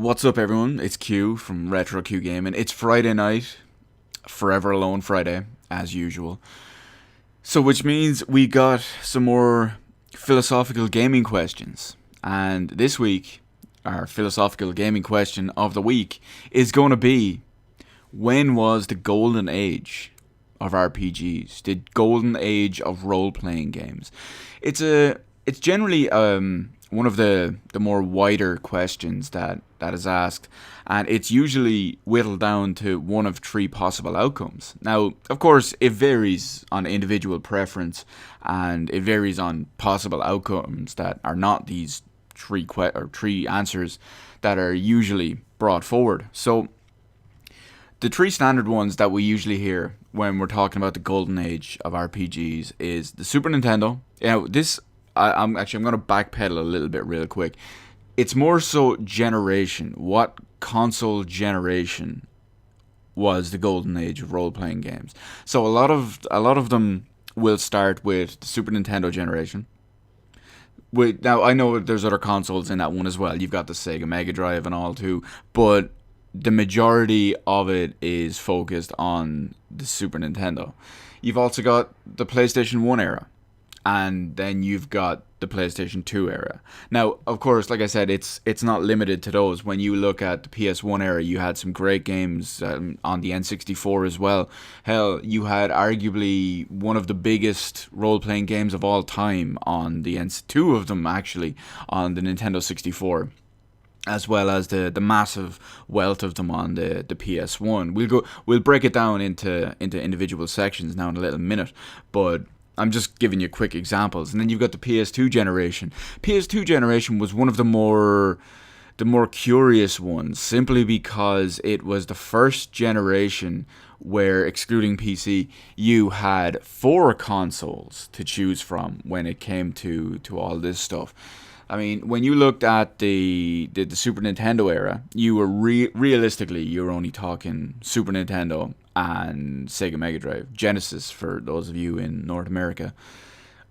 What's up, everyone? It's Q from Retro Q Gaming. It's Friday night, Forever Alone Friday, as usual. So, which means we got some more philosophical gaming questions. And this week, our philosophical gaming question of the week is going to be: when was the golden age of RPGs? The golden age of role playing games? It's generally one of the more wider questions that is asked, and it's usually whittled down to one of three possible outcomes. Now, of course, it varies on individual preference, and it varies on possible outcomes that are not these three answers that are usually brought forward. So the three standard ones that we usually hear when we're talking about the golden age of RPGs is the Super Nintendo. I'm going to backpedal a little bit real quick. It's more so generation. What console generation was the golden age of role playing games? So a lot of them will start with the Super Nintendo generation. Now I know there's other consoles in that one as well. You've got the Sega Mega Drive and all too, but the majority of it is focused on the Super Nintendo. You've also got the PlayStation 1 era, and then you've got the PlayStation 2 era. Now, of course, like I said, it's not limited to those. When you look at the PS1 era, you had some great games on the N64 as well. Hell, you had arguably one of the biggest role-playing games of all time on the two of them actually on the Nintendo 64, as well as the massive wealth of them on the PS1. We'll break it down into individual sections now in a little minute, but I'm just giving you quick examples. And then you've got the PS2 generation. PS2 generation was one of the more curious ones, simply because it was the first generation where, excluding PC, you had four consoles to choose from when it came to all this stuff. I mean, when you looked at the Super Nintendo era, you were realistically, you were only talking Super Nintendo and Sega Mega Drive, Genesis for those of you in North America.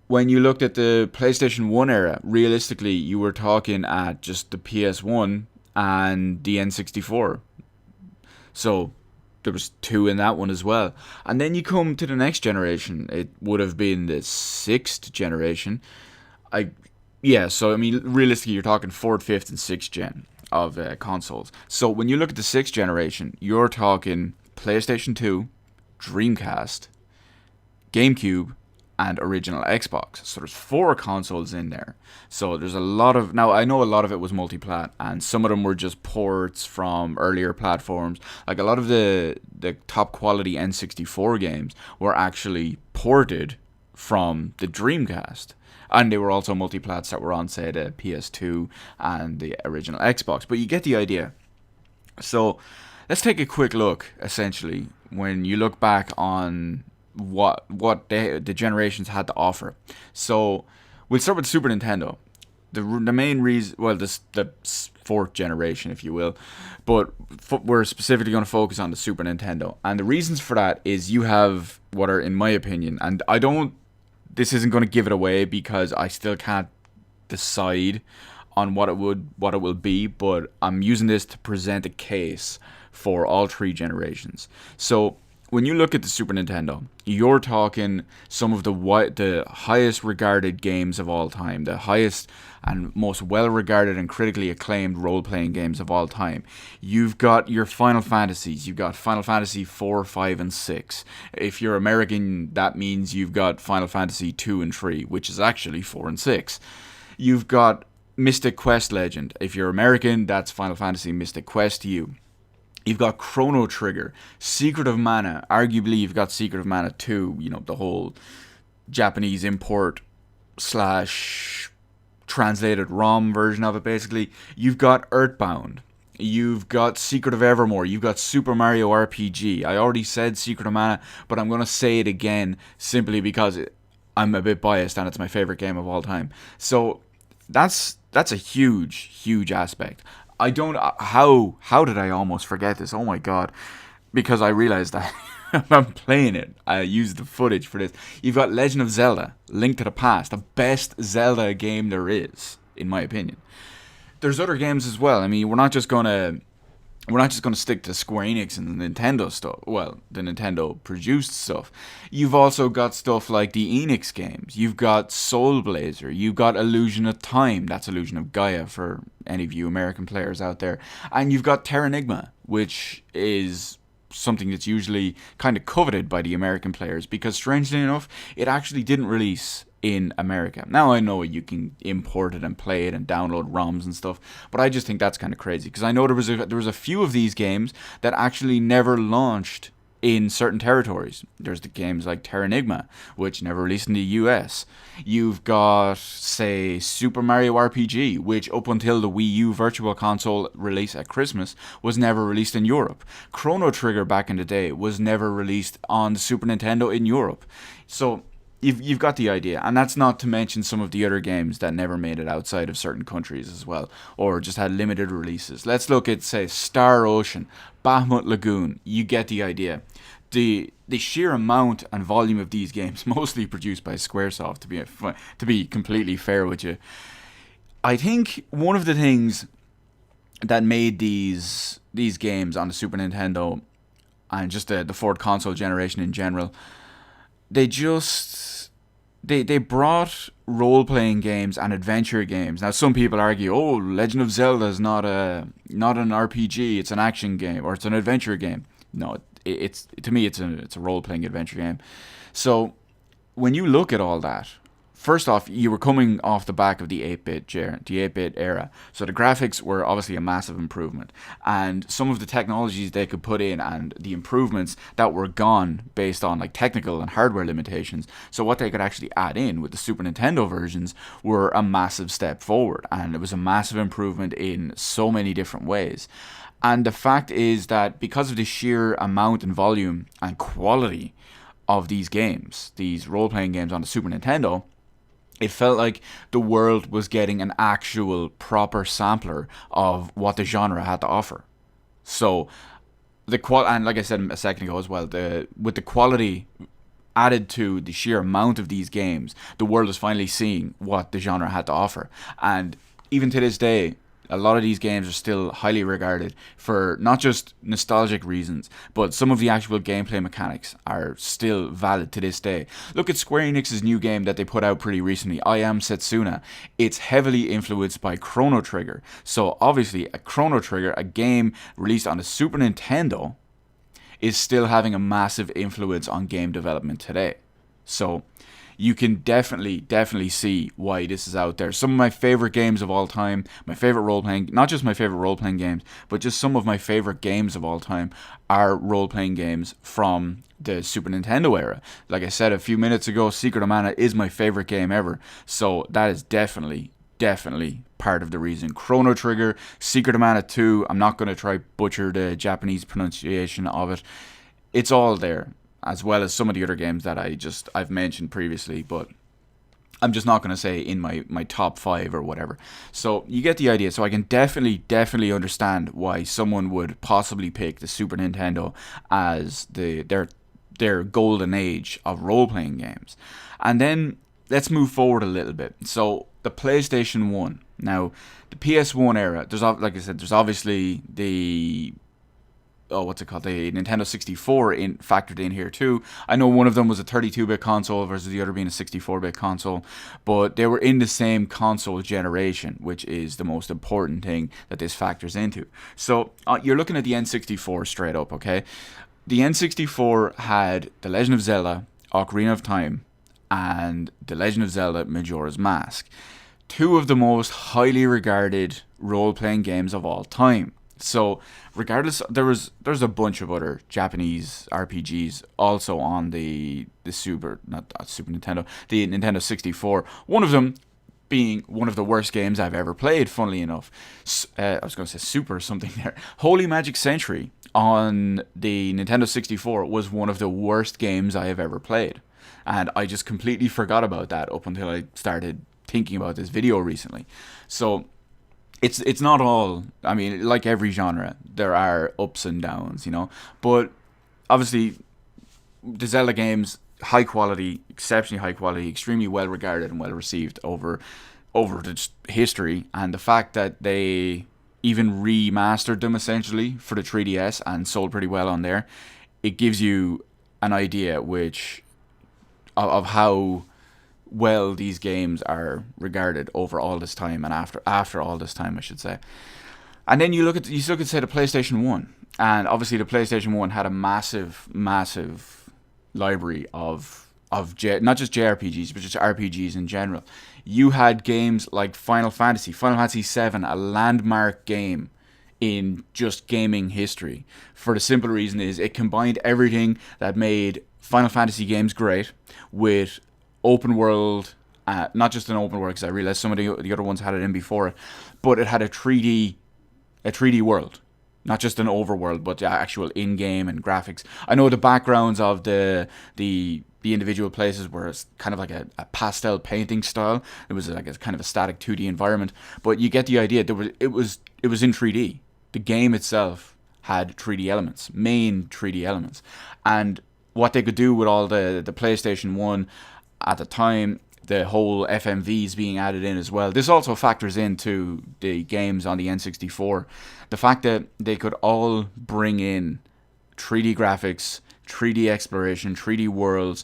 When you looked at the PlayStation 1 era, realistically, you were talking at just the PS1 and the N64. So there was two in that one as well. And then you come to the next generation. It would have been the sixth generation. So I mean, realistically, you're talking fourth, fifth, and sixth gen of consoles. So when you look at the sixth generation, you're talking PlayStation 2, Dreamcast, GameCube, and original Xbox. So there's four consoles in there. So there's a lot of... Now, I know a lot of it was multi-plat, and some of them were just ports from earlier platforms. Like, a lot of the top quality N64 games were actually ported from the Dreamcast. And they were also multi-plats that were on, say, the PS2 and the original Xbox. But you get the idea. So let's take a quick look, essentially, when you look back on what the generations had to offer. So we'll start with Super Nintendo. The main reason, well, the fourth generation, if you will, but we're specifically going to focus on the Super Nintendo. And the reasons for that is you have what are, in my opinion, and this isn't going to give it away because I still can't decide on what it will be, but I'm using this to present a case for all three generations. So when you look at the Super Nintendo, you're talking some of the highest regarded games of all time, the highest and most well regarded and critically acclaimed role playing games of all time. You've got your Final Fantasies. You've got Final Fantasy 4, 5, and 6. If you're American, that means you've got Final Fantasy 2 and 3, which is actually 4 and 6. You've got Mystic Quest Legend. If you're American, that's Final Fantasy Mystic Quest to you. You've got Chrono Trigger, Secret of Mana. Arguably, you've got Secret of Mana 2, the whole Japanese import / translated ROM version of it, basically. You've got Earthbound. You've got Secret of Evermore. You've got Super Mario RPG. I already said Secret of Mana, but I'm going to say it again simply because I'm a bit biased and it's my favorite game of all time. So that's a huge aspect. I don't... How did I almost forget this? Oh my god. Because I realized that I'm playing it. I used the footage for this. You've got Legend of Zelda, Link to the Past. The best Zelda game there is, in my opinion. there's other games as well. I mean, we're not just gonna stick to Square Enix and the Nintendo stuff. Well, the Nintendo produced stuff. You've also got stuff like the Enix games. You've got Soul Blazer. You've got Illusion of Time. That's Illusion of Gaia for any of you American players out there. And you've got Terranigma, which is something that's usually kind of coveted by the American players because, strangely enough, it actually didn't release in America. Now I know you can import it and play it and download ROMs and stuff, but I just think that's kind of crazy because I know there was a few of these games that actually never launched in certain territories. There's the games like Terranigma, which never released in the US. You've got, say, Super Mario RPG, which up until the Wii U Virtual Console release at Christmas was never released in Europe. Chrono Trigger back in the day was never released on the Super Nintendo in Europe. So you've got the idea, and that's not to mention some of the other games that never made it outside of certain countries as well, or just had limited releases. Let's look at, say, Star Ocean, Bahamut Lagoon. You get the idea. The sheer amount and volume of these games, mostly produced by SquareSoft, to be completely fair with you, I think one of the things that made these games on the Super Nintendo and just the fourth console generation in general, they brought role-playing games and adventure games. Now, some people argue, oh, Legend of Zelda is not an RPG, it's an action game, or it's an adventure game. No, it's to me, it's a role-playing adventure game. So, when you look at all that, first off, you were coming off the back of the 8-bit era. So the graphics were obviously a massive improvement. And some of the technologies they could put in and the improvements that were gone based on like technical and hardware limitations. So what they could actually add in with the Super Nintendo versions were a massive step forward. And it was a massive improvement in so many different ways. And the fact is that because of the sheer amount and volume and quality of these games, these role-playing games on the Super Nintendo, it felt like the world was getting an actual proper sampler of what the genre had to offer. So and like I said a second ago as well, with the quality added to the sheer amount of these games, the world is finally seeing what the genre had to offer. And even to this day, a lot of these games are still highly regarded for not just nostalgic reasons, but some of the actual gameplay mechanics are still valid to this day. Look at Square Enix's new game that they put out pretty recently, I Am Setsuna. It's heavily influenced by Chrono Trigger. So obviously, a Chrono Trigger, a game released on the Super Nintendo, is still having a massive influence on game development today. So you can definitely see why this is out there. Some of my favorite games of all time, my favorite role-playing, not just my favorite role-playing games, but just some of my favorite games of all time are role-playing games from the Super Nintendo era. Like I said a few minutes ago, Secret of Mana is my favorite game ever. So that is definitely part of the reason. Chrono Trigger, Secret of Mana 2, I'm not going to try butcher the Japanese pronunciation of it. It's all there, as well as some of the other games that I've mentioned previously, but I'm just not going to say in my top 5 or whatever. So you get the idea. So I can definitely understand why someone would possibly pick the Super Nintendo as their golden age of role-playing games. And then let's move forward a little bit. So the PlayStation 1. Now, the PS1 era, like I said, there's obviously the Nintendo 64 factored in here too. I know one of them was a 32-bit console versus the other being a 64-bit console, but they were in the same console generation, which is the most important thing that this factors into. So you're looking at the N64 straight up, okay? The N64 had The Legend of Zelda, Ocarina of Time, and The Legend of Zelda Majora's Mask. Two of the most highly regarded role-playing games of all time. So, regardless, there's a bunch of other Japanese RPGs also on the Super Nintendo, the Nintendo 64. One of them being one of the worst games I've ever played, funnily enough. I was going to say Super something there. Holy Magic Century on the Nintendo 64 was one of the worst games I have ever played. And I just completely forgot about that up until I started thinking about this video recently. So it's not all, I mean, like every genre, there are ups and downs, you know. But obviously, the Zelda games, high quality, exceptionally high quality, extremely well regarded and well received over over just history, and the fact that they even remastered them essentially for the 3DS and sold pretty well on there, it gives you an idea which of how well these games are regarded over all this time, and after all this time, I should say. And then you look at say the PlayStation 1, and obviously the PlayStation 1 had a massive library of not just JRPGs but just RPGs in general. You had games like Final Fantasy VII, a landmark game in just gaming history. For the simple reason is it combined everything that made Final Fantasy games great with open world, not just an open world, because I realized some of the other ones had it in before it, but it had a 3D world, not just an overworld, but the actual in-game and graphics. I know the backgrounds of the individual places were kind of like a pastel painting style. It was like a kind of a static 2D environment, but you get the idea. It was in 3D. The game itself had 3D elements, main 3D elements, and what they could do with all the PlayStation 1 at the time, the whole FMVs being added in as well. This also factors into the games on the N64. The fact that they could all bring in 3D graphics, 3D exploration, 3D worlds,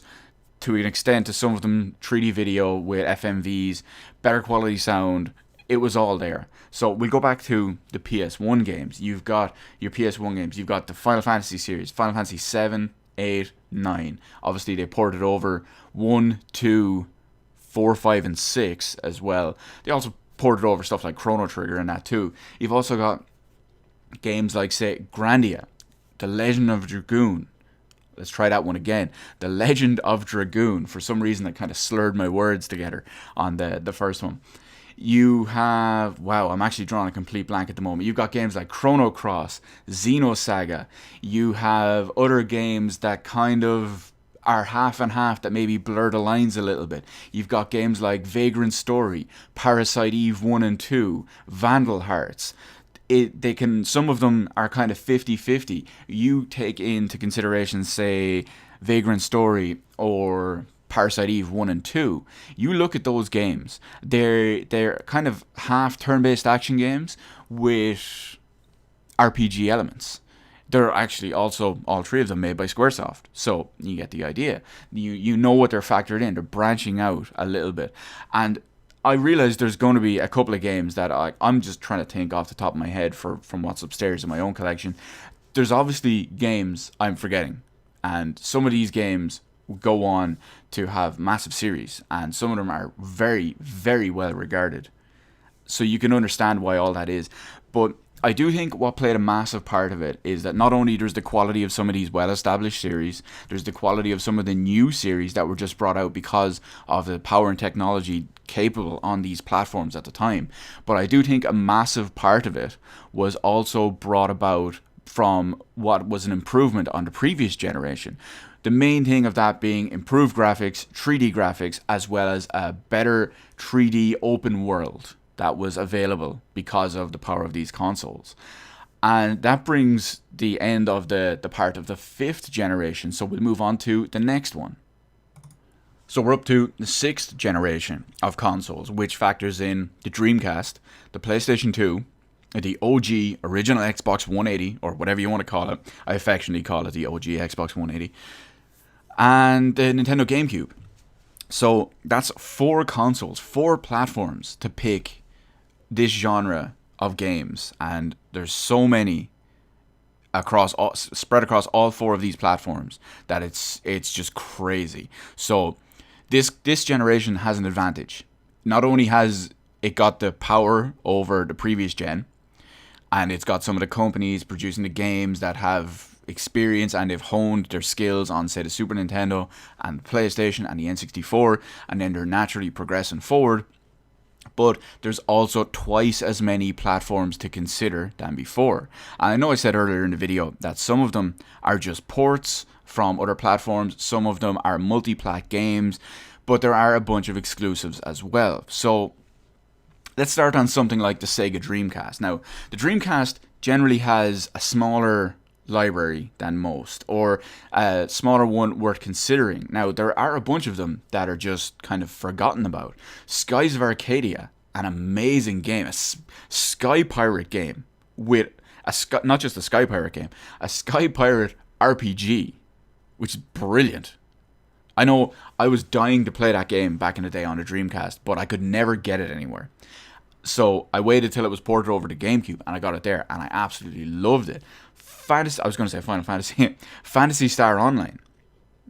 to an extent, to some of them 3D video with FMVs, better quality sound. It was all there. So we'll go back to the PS1 games. You've got your PS1 games. You've got the Final Fantasy series, Final Fantasy 7, 8, 9. Obviously, they ported over 1, 2, 4, 5, and 6 as well. They also ported over stuff like Chrono Trigger and that too. You've also got games like, say, Grandia, The Legend of Dragoon. Let's try that one again. The Legend of Dragoon. For some reason, I kind of slurred my words together on the first one. You have, wow, I'm actually drawing a complete blank at the moment. You've got games like Chrono Cross, Xenosaga. You have other games that kind of are half and half, that maybe blur the lines a little bit. You've got games like Vagrant Story, Parasite Eve 1 and 2, Vandal Hearts. Some of them are kind of 50-50. You take into consideration, say, Vagrant Story or Parasite Eve 1 and 2, you look at those games, they're kind of half turn-based action games with RPG elements. They're actually also, all three of them, made by Squaresoft. So you get the idea. You know what they're factored in. They're branching out a little bit. And I realize there's going to be a couple of games that I'm just trying to think off the top of my head from what's upstairs in my own collection. There's obviously games I'm forgetting. And some of these games go on to have massive series, and some of them are very, very well regarded. So you can understand why all that is. But I do think what played a massive part of it is that not only there's the quality of some of these well-established series, there's the quality of some of the new series that were just brought out because of the power and technology capable on these platforms at the time. But I do think a massive part of it was also brought about from what was an improvement on the previous generation. The main thing of that being improved graphics, 3D graphics, as well as a better 3D open world that was available because of the power of these consoles. And that brings the end of the part of the 5th generation, so we'll move on to the next one. So we're up to the 6th generation of consoles, which factors in the Dreamcast, the PlayStation 2, the OG original Xbox 180, or whatever you want to call it. I affectionately call it the OG Xbox 180. And the Nintendo GameCube. So that's 4 consoles, 4 platforms to pick this genre of games, and there's so many spread across all 4 of these platforms that it's just crazy. So this generation has an advantage. Not only has it got the power over the previous gen, and it's got some of the companies producing the games that have experience and they've honed their skills on, say, the Super Nintendo and the PlayStation and the N64, and then they're naturally progressing forward. But there's also twice as many platforms to consider than before. And I know I said earlier in the video that some of them are just ports from other platforms, some of them are multi-plat games, but there are a bunch of exclusives as well. So let's start on something like the Sega Dreamcast. Now, the Dreamcast generally has a smaller library than most, or a smaller one worth considering. Now, there are a bunch of them that are just kind of forgotten about. Skies of Arcadia an amazing game, Sky Pirate game with not just a Sky Pirate game, a Sky Pirate RPG, which is brilliant. I know I was dying to play that game back in the day on a Dreamcast, but I could never get it anywhere. So I waited till it was ported over to GameCube, and I got it there, and I absolutely loved it. I was going to say Final Fantasy, Phantasy Star Online.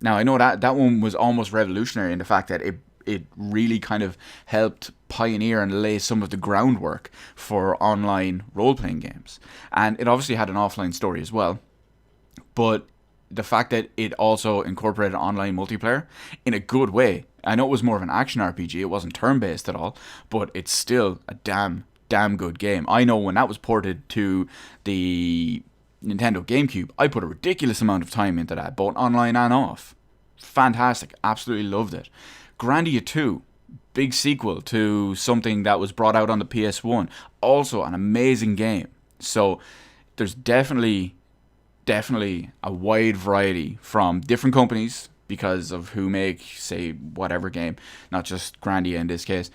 Now I know that one was almost revolutionary in the fact that it really kind of helped pioneer and lay some of the groundwork for online role playing games, and it obviously had an offline story as well. But the fact that it also incorporated online multiplayer in a good way. I know it was more of an action RPG, it wasn't turn based at all, but it's still a damn good game. I know when that was ported to the Nintendo GameCube, I put a ridiculous amount of time into that, both online and off. Fantastic, absolutely loved it. Grandia 2, big sequel to something that was brought out on the PS1, also an amazing game. So there's definitely a wide variety from different companies because of who make, say, whatever game, not just Grandia in this case,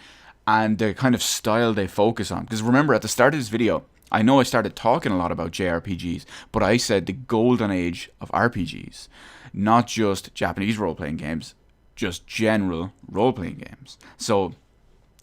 and the kind of style they focus on. Because remember, at the start of this video, I know I started talking a lot about JRPGs, but I said the golden age of RPGs, not just Japanese role-playing games, just general role-playing games. So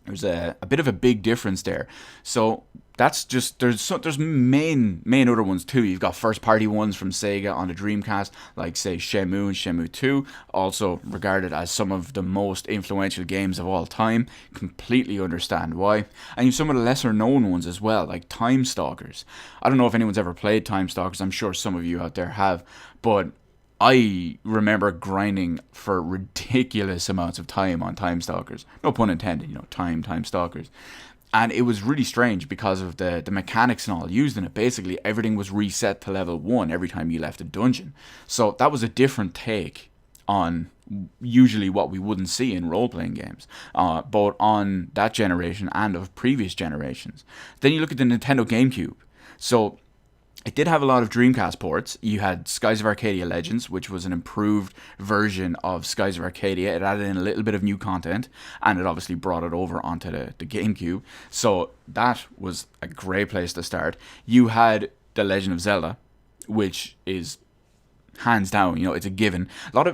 there's a bit of a big difference there. So that's just there's main other ones too. You've got first party ones from Sega on the Dreamcast, like say Shenmue and Shenmue 2, also regarded as some of the most influential games of all time. Completely understand why. And you've some of the lesser known ones as well, like Time Stalkers. I don't know if anyone's ever played Time Stalkers. I'm sure some of you out there have, but I remember grinding for ridiculous amounts of time on Time Stalkers. No pun intended, Time Stalkers. And it was really strange because of the mechanics and all used in it. Basically, everything was reset to level 1 every time you left a dungeon. So that was a different take on usually what we wouldn't see in role-playing games, both on that generation and of previous generations. Then you look at the Nintendo GameCube. So it did have a lot of Dreamcast ports. You had Skies of Arcadia Legends, which was an improved version of Skies of Arcadia. It added in a little bit of new content, and it obviously brought it over onto the GameCube. So that was a great place to start. You had The Legend of Zelda, which is hands down, it's a given.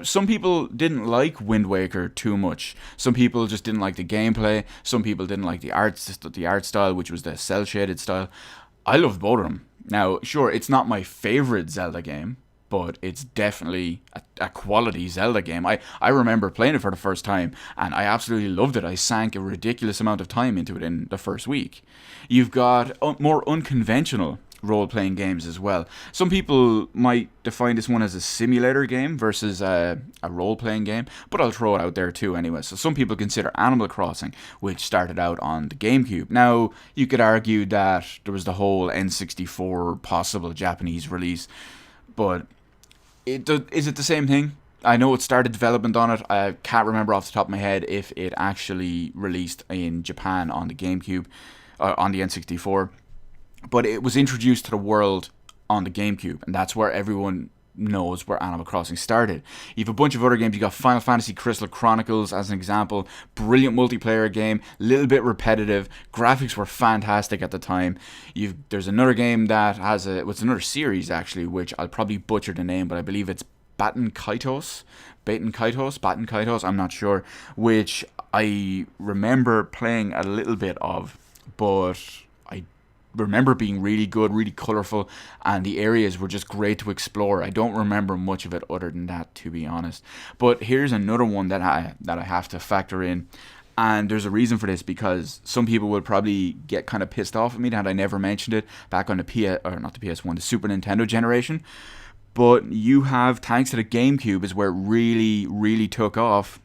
Some people didn't like Wind Waker too much. Some people just didn't like the gameplay. Some people didn't like the art style, which was the cel shaded style. I loved both of them. Now, sure, it's not my favorite Zelda game, but it's definitely a quality Zelda game. I remember playing it for the first time, and I absolutely loved it. I sank a ridiculous amount of time into it in the first week. You've got more unconventional role-playing games as well. Some people might define this one as a simulator game versus a role-playing game, but I'll throw it out there too anyway. So some people consider Animal Crossing, which started out on the GameCube. Now, you could argue that there was the whole N64 possible Japanese release, but is it the same thing? I know it started development on it. I can't remember off the top of my head if it actually released in Japan on the GameCube, on the N64. But it was introduced to the world on the GameCube, and that's where everyone knows where Animal Crossing started. You have a bunch of other games. You got Final Fantasy Crystal Chronicles as an example. Brilliant multiplayer game, little bit repetitive. Graphics were fantastic at the time. There's another game that has it's another series actually, which I'll probably butcher the name, but I believe it's Baten Kaitos, I'm not sure, which I remember playing a little bit of, but I remember being really good, really colourful, and the areas were just great to explore. I don't remember much of it other than that, to be honest. But here's another one that I have to factor in, and there's a reason for this, because some people will probably get kind of pissed off at me that I never mentioned it back on the the Super Nintendo generation. But you have, thanks to the GameCube, is where it really, really took off.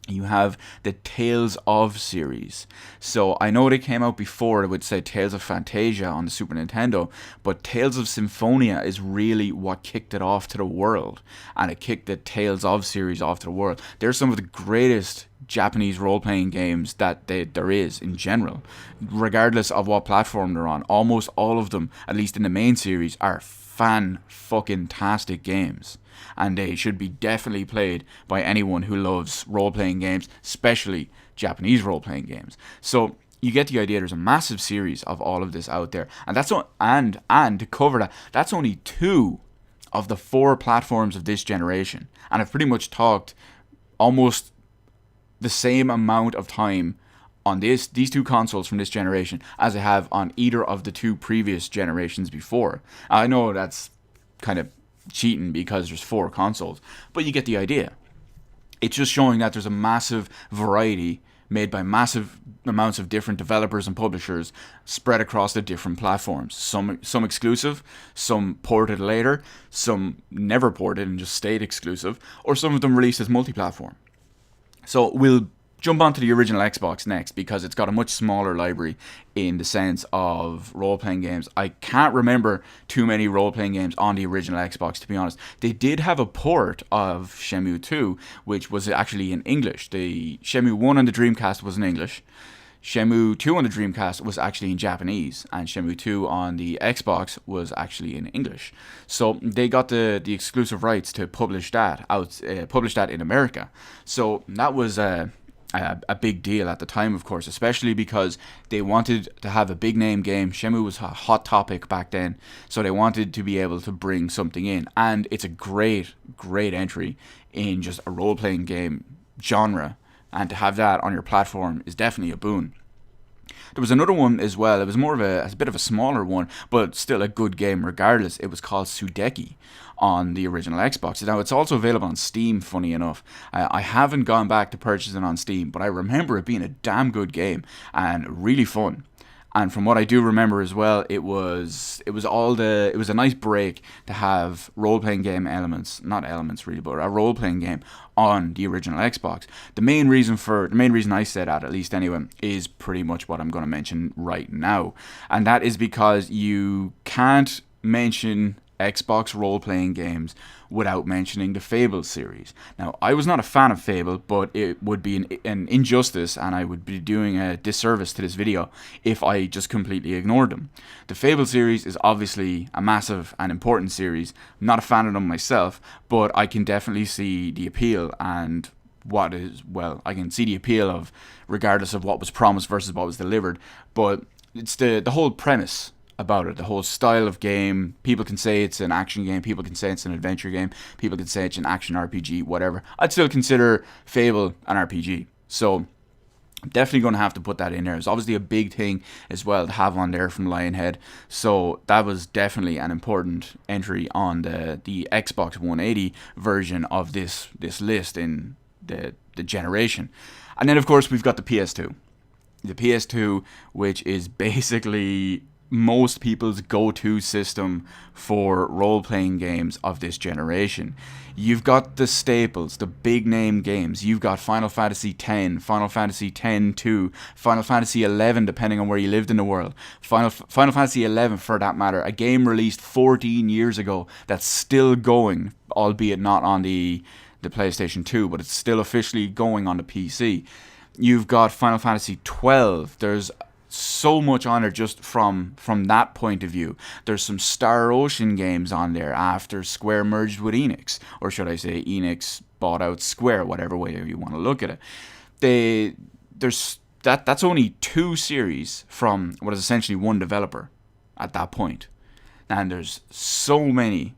You have the Tales of series. So I know they came out before, I would say Tales of Fantasia on the Super Nintendo, but Tales of Symphonia is really what kicked it off to the world, and it kicked the Tales of series off to the world. They're some of the greatest Japanese role-playing games that there is in general, regardless of what platform they're on. Almost all of them, at least in the main series, are fan-fucking-tastic games, and they should be definitely played by anyone who loves role-playing games, especially Japanese role-playing games. So you get the idea. There's a massive series of all of this out there, and and to cover that, that's only 2 of the 4 platforms of this generation, and I've pretty much talked almost the same amount of time on these 2 consoles from this generation as I have on either of the 2 previous generations before. I know that's kind of cheating because there's 4 consoles, but you get the idea. It's just showing that there's a massive variety made by massive amounts of different developers and publishers spread across the different platforms. Some exclusive, some ported later, some never ported and just stayed exclusive, or some of them released as multi-platform. So we'll jump onto the original Xbox next because it's got a much smaller library in the sense of role-playing games. I can't remember too many role-playing games on the original Xbox, to be honest. They did have a port of Shenmue 2, which was actually in English. The Shenmue 1 on the Dreamcast was in English. Shenmue 2 on the Dreamcast was actually in Japanese, and Shenmue 2 on the Xbox was actually in English. So they got the exclusive rights to publish that in America. So that was a big deal at the time, of course, especially because they wanted to have a big name game. Shenmue was a hot topic back then, so they wanted to be able to bring something in, and it's a great entry in just a role-playing game genre, and to have that on your platform is definitely a boon. There was another one as well. It was more of a bit of a smaller one, but still a good game regardless. It was called Sudeki on the original Xbox. Now, it's also available on Steam, funny enough. I haven't gone back to purchase it on Steam, but I remember it being a damn good game and really fun. And from what I do remember as well, it was a nice break to have role-playing game elements, not elements really, but a role-playing game on the original Xbox. The main reason I said that, at least anyway, is pretty much what I'm going to mention right now. And that is because you can't mention Xbox role-playing games without mentioning the Fable series. Now, I was not a fan of Fable, but it would be an injustice, and I would be doing a disservice to this video if I just completely ignored them. The Fable series is obviously a massive and important series. I'm not a fan of them myself, but I can definitely see the appeal and I can see the appeal of, regardless of what was promised versus what was delivered, but it's the whole premise about it, the whole style of game. People can say it's an action game, people can say it's an adventure game, people can say it's an action RPG, whatever. I'd still consider Fable an RPG. So I'm definitely going to have to put that in there. It's obviously a big thing as well to have on there from Lionhead. So that was definitely an important entry on the Xbox 180 version of this list in the generation. And then, of course, we've got the PS2. The PS2, which is basically most people's go-to system for role-playing games of this generation. You've got the staples, the big-name games. You've got Final Fantasy X, Final Fantasy X-2, Final Fantasy XI, depending on where you lived in the world. Final Fantasy XI, for that matter, a game released 14 years ago that's still going, albeit not on the PlayStation 2, but it's still officially going on the PC. You've got Final Fantasy XII. There's so much on there just from that point of view. There's some Star Ocean games on there after Square merged with Enix, or should I say Enix bought out Square, whatever way you want to look at it. That's only 2 series from what is essentially one developer at that point. And there's so many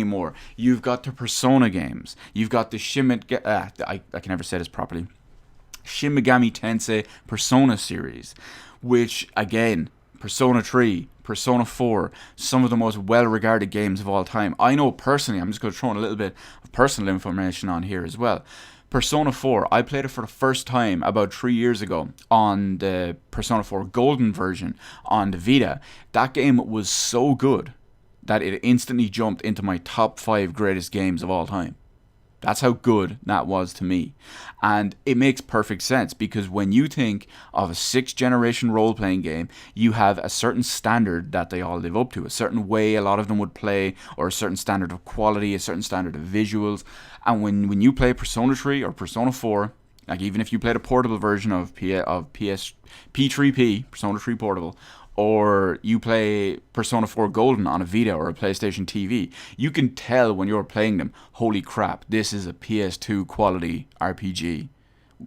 more. You've got the Persona games. You've got the I can never say this properly. Shin Megami Tensei Persona series, which, again, Persona 3, Persona 4, some of the most well-regarded games of all time. I know personally, I'm just going to throw in a little bit of personal information on here as well. Persona 4, I played it for the first time about 3 years ago on the Persona 4 Golden version on the Vita. That game was so good that it instantly jumped into my top 5 greatest games of all time. That's how good that was to me. And it makes perfect sense, because when you think of a 6th generation role-playing game, you have a certain standard that they all live up to, a certain way a lot of them would play, or a certain standard of quality, a certain standard of visuals. And when you play Persona 3 or Persona 4, like even if you played a portable version of P3P, Persona 3 Portable, or you play Persona 4 Golden on a Vita or a PlayStation TV, you can tell when you're playing them, holy crap, this is a PS2 quality RPG.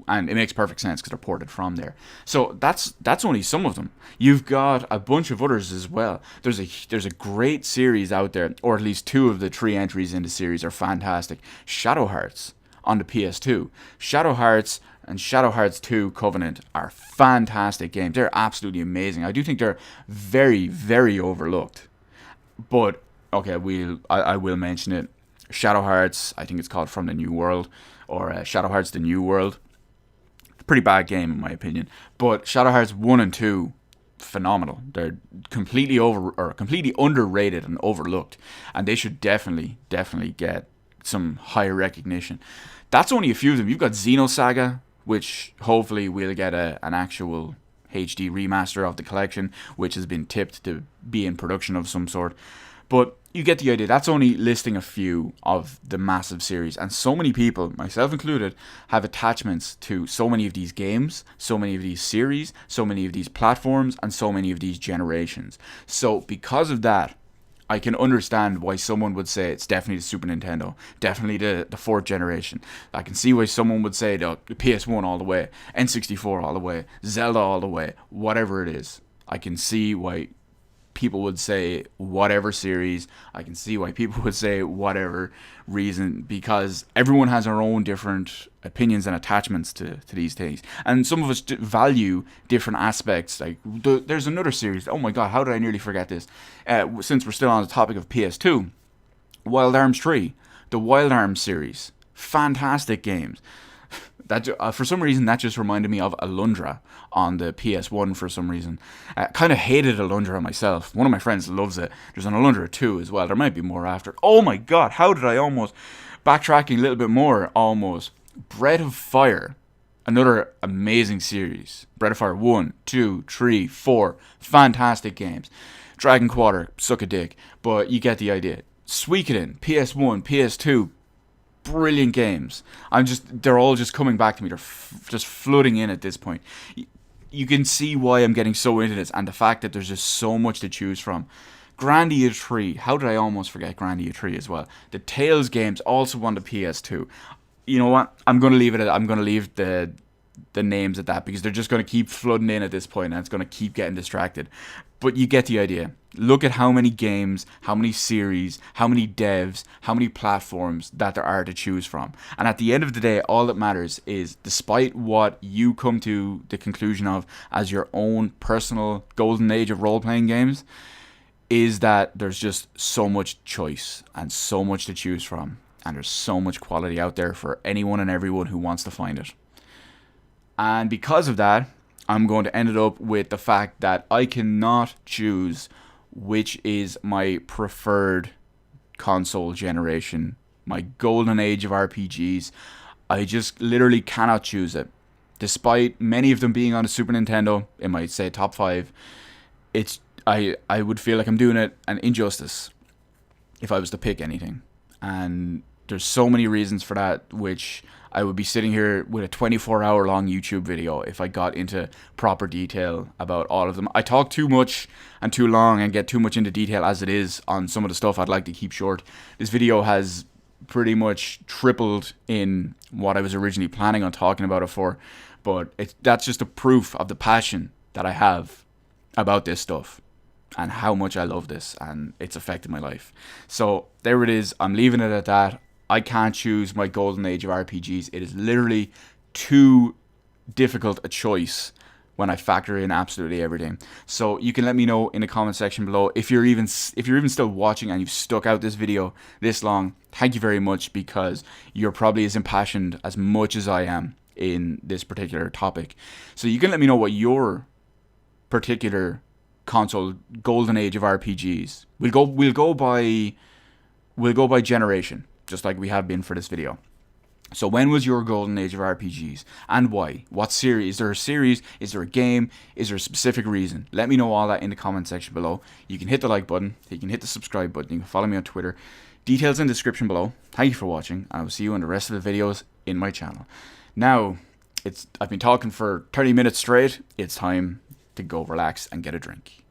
And it makes perfect sense because they're ported from there. So that's only some of them. You've got a bunch of others as well. There's a great series out there, or at least 2 of the 3 entries in the series are fantastic. Shadow Hearts on the PS2. Shadow Hearts and Shadow Hearts 2 Covenant are fantastic games. They're absolutely amazing. I do think they're very, very overlooked. But okay, I will mention it. Shadow Hearts, I think it's called From the New World, or Shadow Hearts: The New World. Pretty bad game in my opinion. But Shadow Hearts 1 and 2, phenomenal. They're completely underrated and overlooked, and they should definitely get some higher recognition. That's only a few of them. You've got Xenosaga, which hopefully we'll get an actual HD remaster of the collection, which has been tipped to be in production of some sort. But you get the idea. That's only listing a few of the massive series. And so many people, myself included, have attachments to so many of these games, so many of these series, so many of these platforms, and so many of these generations. So because of that, I can understand why someone would say it's definitely the Super Nintendo, definitely the 4th generation. I can see why someone would say the PS1 all the way, N64 all the way, Zelda all the way, whatever it is. I can see why people would say whatever series. I can see why people would say whatever reason, because everyone has our own different opinions and attachments to these things. And some of us value different aspects. Like there's another series. Oh my god, how did I nearly forget this? Since we're still on the topic of PS2, Wild Arms 3, the Wild Arms series. Fantastic games. That for some reason that just reminded me of Alundra on the PS1 for some reason. I kind of hated Alundra myself. One of my friends loves it. There's an Alundra 2 as well. There might be more after. Oh my god, how did I almost... Backtracking a little bit more, almost. Breath of Fire. Another amazing series. Breath of Fire 1, 2, 3, 4. Fantastic games. Dragon Quarter, suck a dick. But you get the idea. Suikoden, PS1, PS2. Brilliant games. They're all just coming back to me. They're just flooding in at this point. You can see why I'm getting so into this, and the fact that there's just so much to choose from. Grandia 3. How did I almost forget Grandia 3 as well? The Tales games also on the PS2. You know what? I'm going to leave it at... I'm going to leave the names at that, because they're just going to keep flooding in at this point, and it's going to keep getting distracted. But you get the idea. Look at how many games, how many series, how many devs, how many platforms that there are to choose from. And at the end of the day, all that matters is, despite what you come to the conclusion of as your own personal golden age of role-playing games, is that there's just so much choice and so much to choose from. And there's so much quality out there for anyone and everyone who wants to find it. And because of that, I'm going to end it up with the fact that I cannot choose which is my preferred console generation, my golden age of RPGs. I just literally cannot choose it. Despite many of them being on a Super Nintendo, it might say top 5, I would feel like I'm doing it an injustice if I was to pick anything. And there's so many reasons for that, which I would be sitting here with a 24-hour long YouTube video if I got into proper detail about all of them. I talk too much and too long and get too much into detail as it is on some of the stuff I'd like to keep short. This video has pretty much tripled in what I was originally planning on talking about it for, but that's just a proof of the passion that I have about this stuff and how much I love this, and it's affected my life. So there it is. I'm leaving it at that. I can't choose my golden age of RPGs. It is literally too difficult a choice when I factor in absolutely everything. So you can let me know in the comment section below if you're even still watching and you've stuck out this video this long. Thank you very much, because you're probably as impassioned as much as I am in this particular topic. So you can let me know what your particular console golden age of RPGs. We'll go by generation, just like we have been for this video. So when was your golden age of RPGs, and why? What series? Is there a series? Is there a game? Is there a specific reason? Let me know all that in the comment section below. You can hit the like button. You can hit the subscribe button. You can follow me on Twitter. Details in the description below. Thank you for watching, and I will see you in the rest of the videos in my channel. Now, I've been talking for 30 minutes straight. It's time to go relax and get a drink.